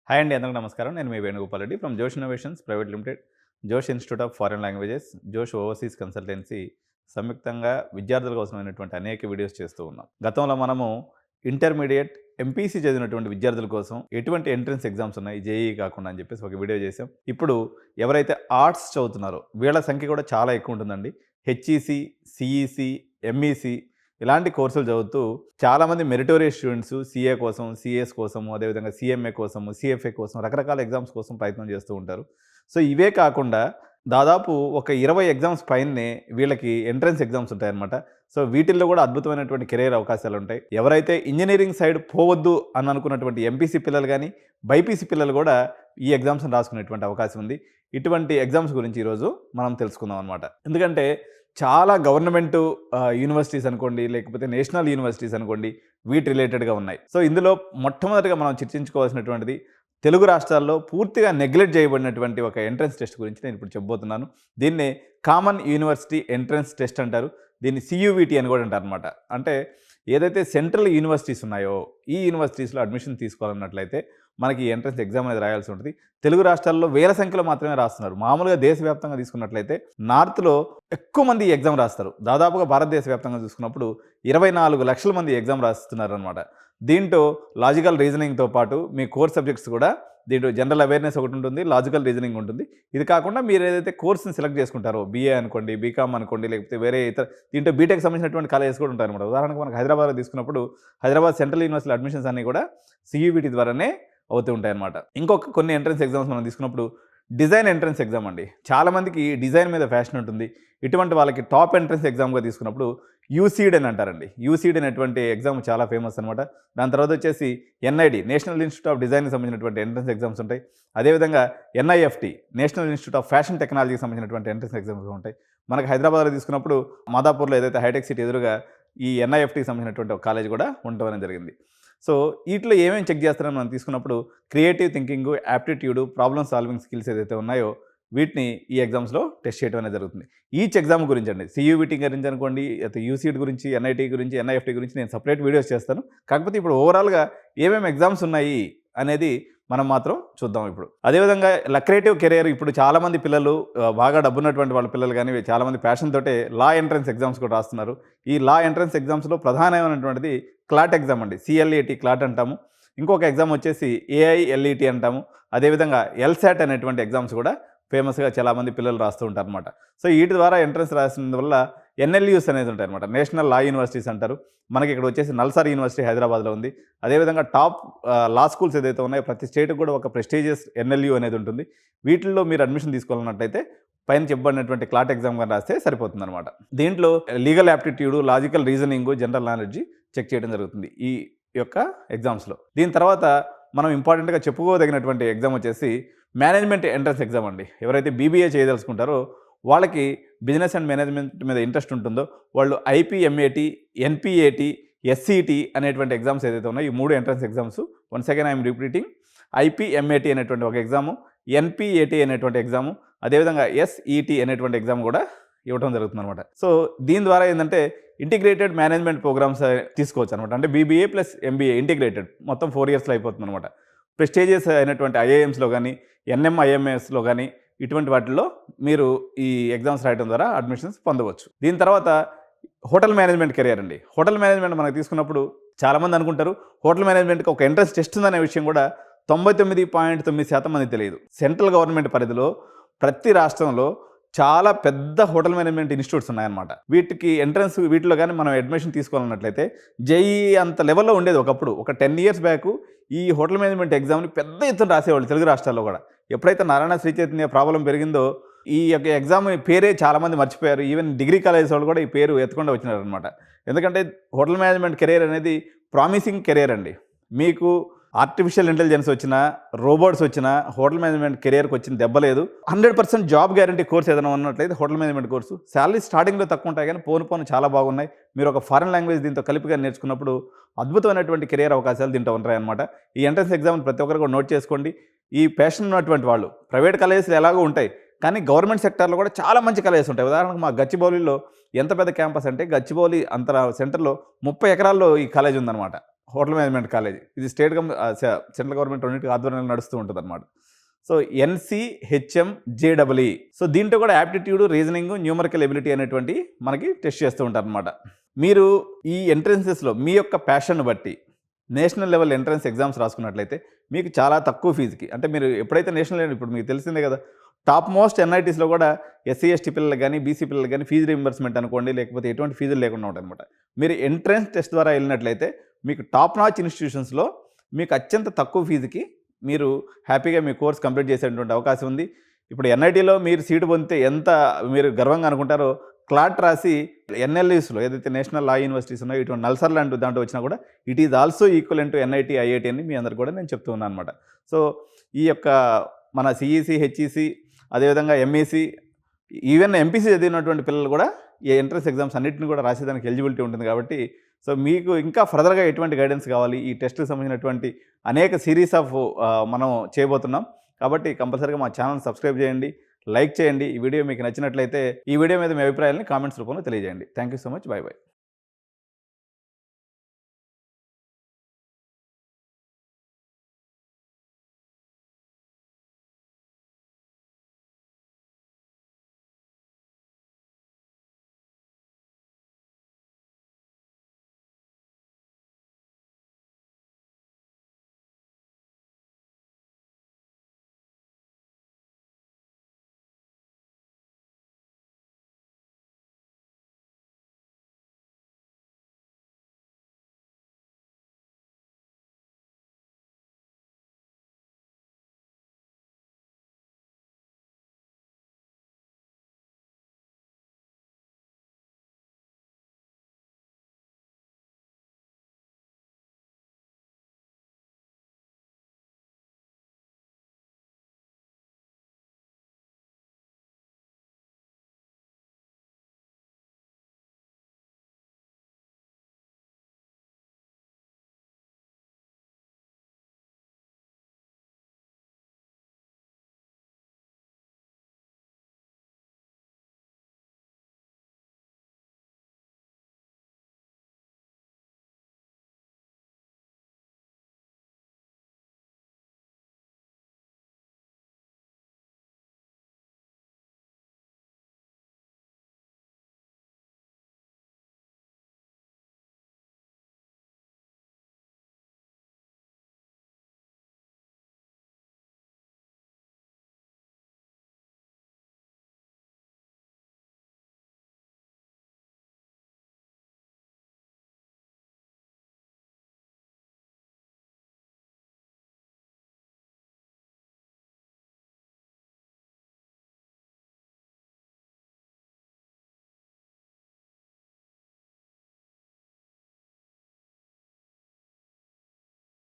Hi అండి, అందరికీ నమస్కారం. నేను మీ వేణుగోపాల్ రెడ్డి ఫ్రమ్ జోష్ ఇన్నోవేషన్స్ ప్రైవేట్ లిమిటెడ్, జోష్ ఇన్స్టిట్యూట్ ఆఫ్ ఫారెన్ లాంగ్వేజెస్, జోష్ ఓవర్సీస్ కన్సల్టెన్సీ సంయుక్తంగా విద్యార్థుల కోసమైనటువంటి అనేక వీడియోస్ చేస్తూ ఉన్నాం. గతంలో మనము ఇంటర్మీడియట్ ఎంపీసీ చదివినటువంటి విద్యార్థుల కోసం ఎటువంటి ఎంట్రన్స్ ఎగ్జామ్స్ ఉన్నాయి జేఈఈ కాకుండా అని చెప్పేసి ఒక వీడియో చేసాం. ఇప్పుడు ఎవరైతే ఆర్ట్స్ చదువుతున్నారో వీళ్ళ సంఖ్య కూడా చాలా ఎక్కువ ఉంటుందండి. హెచ్ఈసి, సిఈసి, ఎంఈసి ఇలాంటి కోర్సులు చదువుతూ చాలామంది మెరిటోరియస్ స్టూడెంట్స్ సీఏ కోసం, సిఎస్ కోసము, అదేవిధంగా సిఎంఏ కోసము, సిఎఫ్ఏ కోసం రకరకాల ఎగ్జామ్స్ కోసం ప్రయత్నం చేస్తూ ఉంటారు. సో ఇవే కాకుండా దాదాపు ఒక 20 ఎగ్జామ్స్ పైనే వీళ్ళకి ఎంట్రన్స్ ఎగ్జామ్స్ ఉంటాయన్నమాట. సో వీటిల్లో కూడా అద్భుతమైనటువంటి కెరీర్ అవకాశాలు ఉంటాయి. ఎవరైతే ఇంజనీరింగ్ సైడ్ పోవద్దు అని అనుకున్నటువంటి ఎంపీసీ పిల్లలు కానీ, బైపీసీ పిల్లలు కూడా ఈ ఎగ్జామ్స్ని రాసుకునేటువంటి అవకాశం ఉంది. ఇటువంటి ఎగ్జామ్స్ గురించి ఈరోజు మనం తెలుసుకుందాం అనమాట. ఎందుకంటే చాలా గవర్నమెంట్ యూనివర్సిటీస్ అనుకోండి, లేకపోతే నేషనల్ యూనివర్సిటీస్ అనుకోండి, వీటి రిలేటెడ్గా ఉన్నాయి. సో ఇందులో మొట్టమొదటిగా మనం చర్చించుకోవాల్సినటువంటిది తెలుగు రాష్ట్రాల్లో పూర్తిగా నెగ్లెక్ట్ చేయబడినటువంటి ఒక ఎంట్రన్స్ టెస్ట్ గురించి నేను ఇప్పుడు చెప్పబోతున్నాను. దీన్నే కామన్ యూనివర్సిటీ ఎంట్రన్స్ టెస్ట్ అంటారు. దీన్ని సియూవిటి అని కూడా అంటారు అనమాట. అంటే ఏదైతే సెంట్రల్ యూనివర్సిటీస్ ఉన్నాయో ఈ యూనివర్సిటీస్లో అడ్మిషన్ తీసుకోవాలన్నట్లయితే మనకి ఎంట్రన్స్ ఎగ్జామ్ అనేది రాయాల్సి ఉంటుంది. తెలుగు రాష్ట్రాల్లో వేల సంఖ్యలో మాత్రమే రాస్తున్నారు. మామూలుగా దేశవ్యాప్తంగా తీసుకున్నట్లయితే నార్త్లో ఎక్కువ మంది ఈ ఎగ్జామ్ రాస్తారు. దాదాపుగా భారతదేశ వ్యాప్తంగా చూసుకున్నప్పుడు 24 లక్షల మంది ఎగ్జామ్ రాస్తున్నారు అనమాట. దీంట్లో లాజికల్ రీజనింగ్తో పాటు మీ కోర్ సబ్జెక్ట్స్ కూడా దీంట్లో జనరల్ అవేర్నెస్ ఒకటి ఉంటుంది, లాజికల్ రీజనింగ్ ఉంటుంది. ఇది కాకుండా మీరు ఏదైతే కోర్స్ని సెలెక్ట్ చేసుకుంటారో బీఏ అనుకోండి, బీకామ్ అనుకోండి, లేకపోతే వేరే ఇతర దీంట్లో బీటెక్ సంబంధించినటువంటి కాలేజెస్ కూడా ఉంటాయి అనమాట. ఉదాహరణకు మనకు హైదరాబాద్లో తీసుకున్నప్పుడు హైదరాబాద్ సెంట్రల్ యూనివర్సిటీ అడ్మిషన్స్ అన్నీ కూడా సియూవిటి ద్వారానే అవుతూ ఉంటాయన్నమాట. ఇంకొక కొన్ని ఎంట్రన్స్ ఎగ్జామ్స్ మనం తీసుకున్నప్పుడు డిజైన్ ఎంట్రన్స్ ఎగ్జామ్ అండి. చాలామందికి డిజైన్ మీద ఫ్యాషన్ ఉంటుంది. ఇటువంటి వాళ్ళకి టాప్ ఎంట్రన్స్ ఎగ్జామ్గా తీసుకున్నప్పుడు యూసీడ్ అని అంటారండి. యూసీడ్ అనేటువంటి ఎగ్జామ్ చాలా ఫేమస్ అనమాట. దాని తర్వాత వచ్చేసి ఎన్ఐడి, నేషనల్ ఇన్స్టిట్యూట్ ఆఫ్ డిజైన్కి సంబంధించినటువంటి ఎంట్రన్స్ ఎగ్జామ్స్ ఉంటాయి. అదేవిధంగా NIFT, national institute of fashion టెక్నాలజీకి సంబంధించినటువంటి ఎంట్రన్స్ ఎగ్జామ్స్ ఉంటాయి. మనకు హైదరాబాద్లో తీసుకున్నప్పుడు మాదాపూర్లో ఏదైతే హైటెక్ సిటీ ఎదురుగా ఈ ఎన్ఐఎఫ్టికి సంబంధించినటువంటి ఒక కాలేజ్ కూడా ఉండడం జరిగింది. సో వీటిలో ఏమేమి చెక్ చేస్తారని మనం తీసుకున్నప్పుడు creative thinking, aptitude, problem solving skills ఏదైతే ఉన్నాయో వీటిని ఈ ఎగ్జామ్స్లో టెస్ట్ చేయడం అనేది జరుగుతుంది. ఈచ్ ఎగ్జామ్ గురించి అండి, సియూవిటి గురించి అనుకోండి, అయితే యూసీడ్ గురించి, ఎన్ఐటి గురించి, ఎన్ఐఎఫ్టి గురించి నేను సపరేట్ వీడియోస్ చేస్తాను. కాకపోతే ఇప్పుడు ఓవరాల్గా ఏమేమి ఎగ్జామ్స్ ఉన్నాయి అనేది మనం మాత్రం చూద్దాం ఇప్పుడు. అదేవిధంగా లక్రేటివ్ కెరియర్ ఇప్పుడు చాలామంది పిల్లలు బాగా డబ్బున్నటువంటి వాళ్ళ పిల్లలు కానీ చాలామంది ప్యాషన్ తోటే లా ఎంట్రన్స్ ఎగ్జామ్స్ కూడా రాస్తున్నారు. ఈ లా ఎంట్రన్స్ ఎగ్జామ్స్లో ప్రధానమైనటువంటిది క్లాట్ ఎగ్జామ్ అండి. సిఎల్ఈటి క్లాట్ అంటాము. ఇంకొక ఎగ్జామ్ వచ్చేసి ఏఐఎల్ఈటి అంటాము. అదేవిధంగా ఎల్సాట్ అనేటువంటి ఎగ్జామ్స్ కూడా ఫేమస్గా చాలామంది పిల్లలు రాస్తూ ఉంటారు అనమాట. సో వీటి ద్వారా ఎంట్రన్స్ రాసినందువల్ల ఎన్ఎల్యూస్ అనేది ఉంటాయి అనమాట. నేషనల్ లా యూనివర్సిటీస్ అంటారు. మనకి ఇక్కడ వచ్చేసి నల్సార్ యూనివర్సిటీ హైదరాబాద్లో ఉంది. అదేవిధంగా టాప్ లా స్కూల్స్ ఏదైతే ఉన్నాయో ప్రతి స్టేట్కి కూడా ఒక ప్రెస్టీజియస్ ఎన్ఎల్యూ అనేది ఉంటుంది. వీటిల్లో మీరు అడ్మిషన్ తీసుకోవాలన్నట్టయితే పైన చెప్పబడినటువంటి క్లాట్ ఎగ్జామ్ కానీ రాస్తే సరిపోతుంది అనమాట. దీంట్లో legal aptitude, logical reasoning, general knowledge check చేయడం జరుగుతుంది ఈ యొక్క ఎగ్జామ్స్లో. దీని తర్వాత మనం ఇంపార్టెంట్గా చెప్పుకోదగినటువంటి ఎగ్జామ్ వచ్చేసి మేనేజ్మెంట్ ఎంట్రన్స్ ఎగ్జామ్ అండి. ఎవరైతే బీబీఏ చేయదలుచుకుంటారో వాళ్ళకి బిజినెస్ అండ్ మేనేజ్మెంట్ మీద ఇంట్రెస్ట్ ఉంటుందో వాళ్ళు ఐపీఎంఏటి, ఎన్పిఏటి, ఎస్సిటి అనేటువంటి ఎగ్జామ్స్ ఏదైతే ఉన్నాయో ఈ 3 entrance exams. Once again I'm repeating. IPMAT అనేటువంటి ఒక ఎగ్జాము, ఎన్పిఏటి అనేటువంటి ఎగ్జాము, అదేవిధంగా ఎస్ఈటి అనేటువంటి ఎగ్జామ్ కూడా ఇవ్వడం జరుగుతుంది అనమాట. సో దీని ద్వారా ఏంటంటే ఇంటిగ్రేటెడ్ మేనేజ్మెంట్ ప్రోగ్రామ్స్ తీసుకోవచ్చు అనమాట. అంటే బీబీఏ ప్లస్ ఎంబీఏ ఇంటిగ్రేటెడ్ మొత్తం 4 ఇయర్స్లో అయిపోతుంది అనమాట. ప్రెస్టీజియస్ అయినటువంటి ఐఐఎమ్స్లో కానీ, ఎన్ఎంఐఎంఎస్లో కానీ ఇటువంటి వాటిల్లో మీరు ఈ ఎగ్జామ్స్ రాయడం ద్వారా అడ్మిషన్స్ పొందవచ్చు. దీని తర్వాత హోటల్ మేనేజ్మెంట్ కెరియర్ అండి. హోటల్ మేనేజ్మెంట్ మనకు తీసుకున్నప్పుడు చాలామంది అనుకుంటారు హోటల్ మేనేజ్మెంట్కి ఒక ఎంట్రన్స్ టెస్ట్ ఉందనే విషయం కూడా 99.9% మంది తెలియదు. సెంట్రల్ గవర్నమెంట్ పరిధిలో ప్రతి రాష్ట్రంలో చాలా పెద్ద హోటల్ మేనేజ్మెంట్ ఇన్స్టిట్యూట్స్ ఉన్నాయన్నమాట. వీటికి ఎంట్రన్స్ వీటిలో కానీ మనం అడ్మిషన్ తీసుకోవాలన్నట్లయితే జేఈ అంత లెవెల్లో ఉండేది ఒకప్పుడు. ఒక 10 years బ్యాక్ ఈ హోటల్ మేనేజ్మెంట్ ఎగ్జామ్ని పెద్ద ఎత్తున రాసేవాళ్ళు తెలుగు రాష్ట్రాల్లో కూడా. ఎప్పుడైతే నారాయణ శ్రీ చైతన్య ప్రాబ్లం పెరిగిందో ఈ యొక్క ఎగ్జామ్ పేరే చాలామంది మర్చిపోయారు. ఈవెన్ డిగ్రీ కాలేజ్ వాళ్ళు కూడా ఈ పేరు ఎత్తకుండా వచ్చినారనమాట. ఎందుకంటే హోటల్ మేనేజ్మెంట్ కెరియర్ అనేది ప్రామిసింగ్ కెరియర్ అండి. మీకు ఆర్టిఫిషియల్ ఇంటెలిజెన్స్ వచ్చినా, రోబోట్స్ వచ్చినా హోటల్ మేనేజ్మెంట్ కెరియర్కి వచ్చిన దెబ్బలేదు. 100% జాబ్ గ్యారంటీ కోర్స్ ఏదైనా ఉన్నట్లయితే హోటల్ మేనేజ్మెంట్ కోర్సు శాలరీ స్టార్టింగ్లో తక్కువ ఉంటాయి కానీ పోను చాలా బాగున్నాయి. మీరు ఒక ఫారెన్ లాంగ్వేజ్ దీంతో కలిపిగా నేర్చుకున్నప్పుడు అద్భుతమైనటువంటి కెరియర్ అవకాశాలు దీంట్లో ఉంటాయన్నమాట. ఈ ఎంట్రన్స్ ఎగ్జామ్ ప్రతి ఒక్కరు కూడా నోట్ చేసుకోండి. ఈ ప్యాషన్ ఉన్నటువంటి వాళ్ళు ప్రైవేట్ కాలేజెస్లు ఎలాగో ఉంటాయి కానీ గవర్నమెంట్ సెక్టార్లో కూడా చాలా మంచి కాలేజెస్ ఉంటాయి. ఉదాహరణకు మా గచ్చిబౌలిలో ఎంత పెద్ద క్యాంపస్ అంటే గచ్చిబౌలి అంత సెంటర్లో 30 ఎకరాల్లో ఈ కాలేజ్ ఉందన్నమాట. Hotel management college. ఇది సెంట్రల్ గవర్నమెంట్ రెండింటికి ఆధ్వర్యంలో నడుస్తూ ఉంటుందన్నమాట. So NCHM-JEE. సో దీంట్లో కూడా యాప్టిట్యూడ్, రీజనింగ్, న్యూమరికల్ ఎబిలిటీ అనేటువంటి మనకి టెస్ట్ చేస్తూ ఉంటారనమాట. మీరు ఈ ఎంట్రన్సెస్లో మీ యొక్క ప్యాషన్ బట్టి నేషనల్ లెవెల్ ఎంట్రన్స్ ఎగ్జామ్స్ రాసుకున్నట్లయితే మీకు చాలా తక్కువ ఫీజుకి, అంటే మీరు ఎప్పుడైతే నేషనల్ లెవెల్, ఇప్పుడు మీకు తెలిసిందే కదా, టాప్ మోస్ట్ NITస్లో కూడా SC/ST పిల్లలు కానీ, BC పిల్లలు కానీ ఫీజు రీయింబర్స్మెంట్ అనుకోండి, లేకపోతే ఎటువంటి ఫీజులు లేకుండా ఉంటాయన్నమాట. మీరు ఎంట్రన్స్ టెస్ట్ ద్వారా వెళ్ళినట్లయితే మీకు టాప్ నాచ్ ఇన్స్టిట్యూషన్స్లో మీకు అత్యంత తక్కువ ఫీజుకి మీరు హ్యాపీగా మీ కోర్స్ కంప్లీట్ చేసేటువంటి అవకాశం ఉంది. ఇప్పుడు NITలో మీరు సీటు పొందితే ఎంత మీరు గర్వంగా అనుకుంటారో, క్లాట్ రాసి NLEస్లో ఏదైతే నేషనల్ లా యూనివర్సిటీస్ ఉన్నాయో, ఇటువంటి నల్సార్ లాంటి దాంట్లో వచ్చినా కూడా it is also equivalent to NIT, IIT అని మీ అందరికి కూడా నేను చెప్తూ ఉన్నాను అనమాట. సో ఈ యొక్క మన CEC, HEC, అదేవిధంగా MEC, ఈవెన్ MPC చదివినటువంటి పిల్లలు కూడా ఈ ఎంట్రన్స్ ఎగ్జామ్స్ అన్నింటిని కూడా రాసేదానికి ఎలిజిబిలిటీ ఉంటుంది. కాబట్టి సో మీకు ఇంకా ఫర్దర్గా ఎటువంటి గైడెన్స్ కావాలి, ఈ టెస్ట్కి సంబంధించినటువంటి అనేక సిరీస్ ఆఫ్ మనం చేయబోతున్నాం. కాబట్టి కంపల్సరీగా మా ఛానల్ సబ్స్క్రైబ్ చేయండి, లైక్ చేయండి. ఈ వీడియో మీకు నచ్చినట్లయితే ఈ వీడియో మీద మీ అభిప్రాయాలని కామెంట్స్ రూపంలో తెలియజేయండి. Thank you so much. By by.